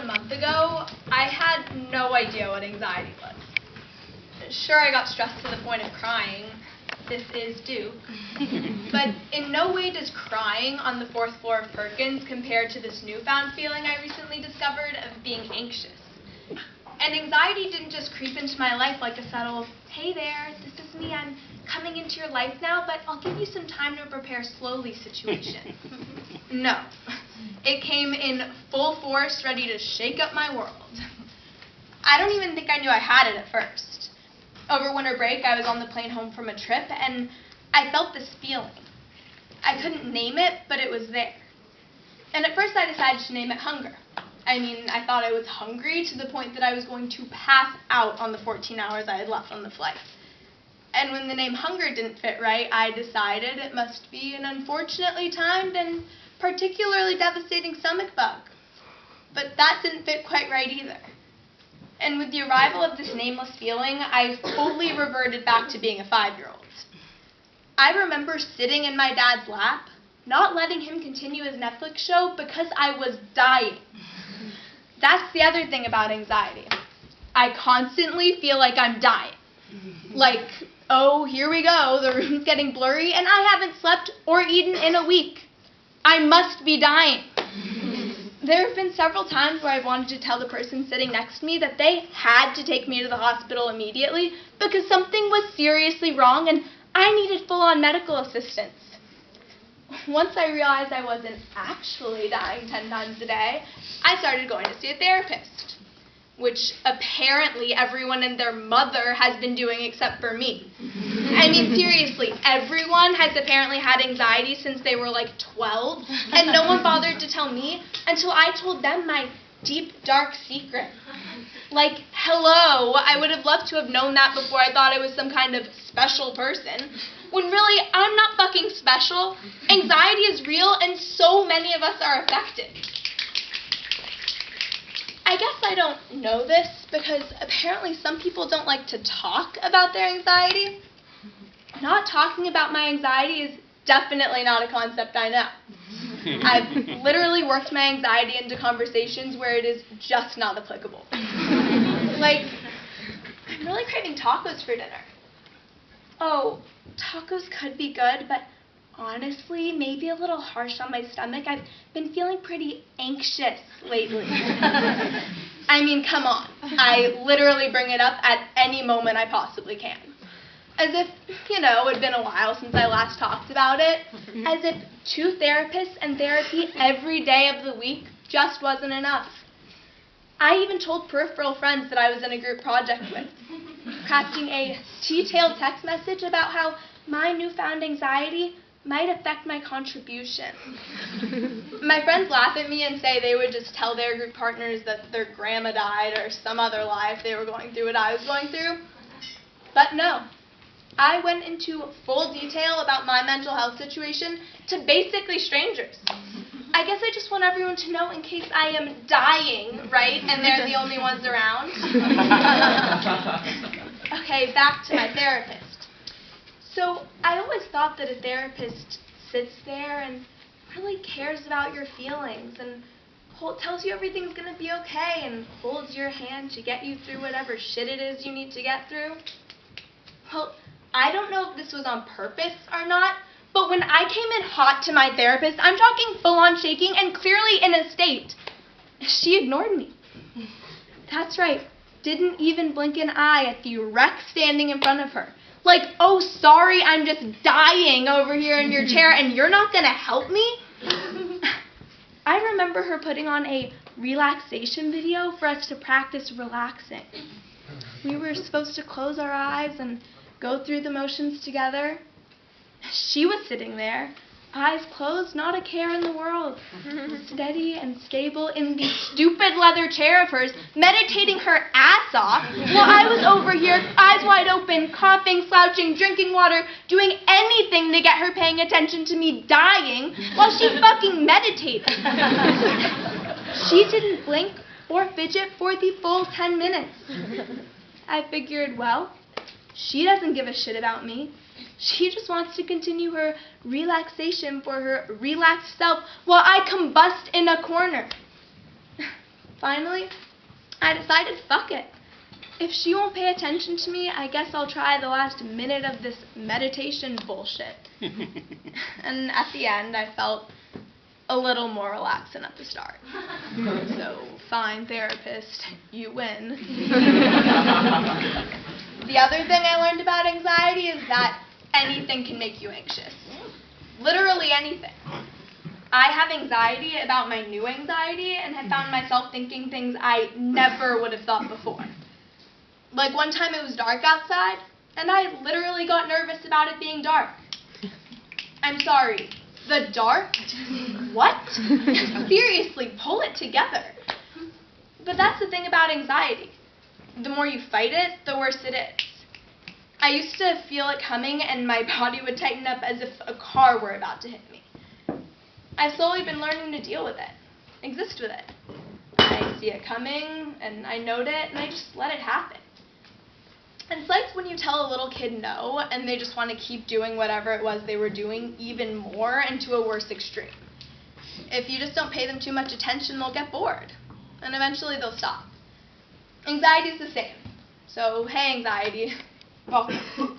a month ago, I had no idea what anxiety was. Sure, I got stressed to the point of crying. This is Duke. But in no way does crying on the 4th floor of Perkins compare to this newfound feeling I recently discovered of being anxious. And anxiety didn't just creep into my life like a subtle, hey there, this is me, I'm coming into your life now, but I'll give you some time to prepare slowly situation. No. It came in full force, ready to shake up my world. I don't even think I knew I had it at first. Over winter break, I was on the plane home from a trip, and I felt this feeling. I couldn't name it, but it was there. And at first I decided to name it hunger. I mean, I thought I was hungry to the point that I was going to pass out on the 14 hours I had left on the flight. And when the name hunger didn't fit right, I decided it must be an unfortunately timed and particularly devastating stomach bug. But that didn't fit quite right either. And with the arrival of this nameless feeling, I fully reverted back to being a 5-year-old. I remember sitting in my dad's lap, not letting him continue his Netflix show because I was dying. That's the other thing about anxiety. I constantly feel like I'm dying. Like, oh, here we go, the room's getting blurry, and I haven't slept or eaten in a week. I must be dying. There have been several times where I've wanted to tell the person sitting next to me that they had to take me to the hospital immediately because something was seriously wrong and I needed full-on medical assistance. Once I realized I wasn't actually dying 10 times a day, I started going to see a therapist, which apparently everyone and their mother has been doing except for me. I mean, seriously, everyone has apparently had anxiety since they were like 12, and no one bothered to tell me until I told them my deep, dark secret. Like, hello, I would have loved to have known that before I thought I was some kind of special person. When really, I'm not fucking special. Anxiety is real, and so many of us are affected. I guess I don't know this because apparently some people don't like to talk about their anxiety. Not talking about my anxiety is definitely not a concept I know. I've literally worked my anxiety into conversations where it is just not applicable. Like, I'm really craving tacos for dinner. Oh, tacos could be good, but honestly, maybe a little harsh on my stomach. I've been feeling pretty anxious lately. I mean, come on. I literally bring it up at any moment I possibly can. As if, it'd been a while since I last talked about it. As if 2 therapists and therapy every day of the week just wasn't enough. I even told peripheral friends that I was in a group project with, crafting a detailed text message about how my newfound anxiety might affect my contribution. My friends laugh at me and say they would just tell their group partners that their grandma died or some other lie if they were going through what I was going through. But no. I went into full detail about my mental health situation to basically strangers. I guess I just want everyone to know in case I am dying, right, and they're the only ones around. Okay, back to my therapist. So I always thought that a therapist sits there and really cares about your feelings and tells you everything's going to be okay and holds your hand to get you through whatever shit it is you need to get through. Well, I don't know if this was on purpose or not, but when I came in hot to my therapist, I'm talking full-on shaking and clearly in a state, she ignored me. That's right, didn't even blink an eye at the wreck standing in front of her. Like, oh, sorry, I'm just dying over here in your chair and you're not going to help me? I remember her putting on a relaxation video for us to practice relaxing. We were supposed to close our eyes and go through the motions together. She was sitting there, eyes closed, not a care in the world, steady and stable in the stupid leather chair of hers, meditating her ass off, while I was over here, eyes wide open, coughing, slouching, drinking water, doing anything to get her paying attention to me dying, while she fucking meditated. She didn't blink or fidget for the full 10 minutes. I figured, well, she doesn't give a shit about me. She just wants to continue her relaxation for her relaxed self while I combust in a corner. Finally, I decided, fuck it. If she won't pay attention to me, I guess I'll try the last minute of this meditation bullshit. And at the end, I felt a little more relaxed than at the start. So, fine, therapist, you win. The other thing I learned about anxiety is that anything can make you anxious. Literally anything. I have anxiety about my new anxiety and have found myself thinking things I never would have thought before. Like one time it was dark outside, and I literally got nervous about it being dark. I'm sorry, the dark? What? Seriously, pull it together. But that's the thing about anxiety. The more you fight it, the worse it is. I used to feel it coming and my body would tighten up as if a car were about to hit me. I've slowly been learning to deal with it, exist with it. I see it coming, and I note it, and I just let it happen. It's like when you tell a little kid no, and they just want to keep doing whatever it was they were doing even more and to a worse extreme. If you just don't pay them too much attention, they'll get bored, and eventually they'll stop. Anxiety's the same. So, hey anxiety, welcome.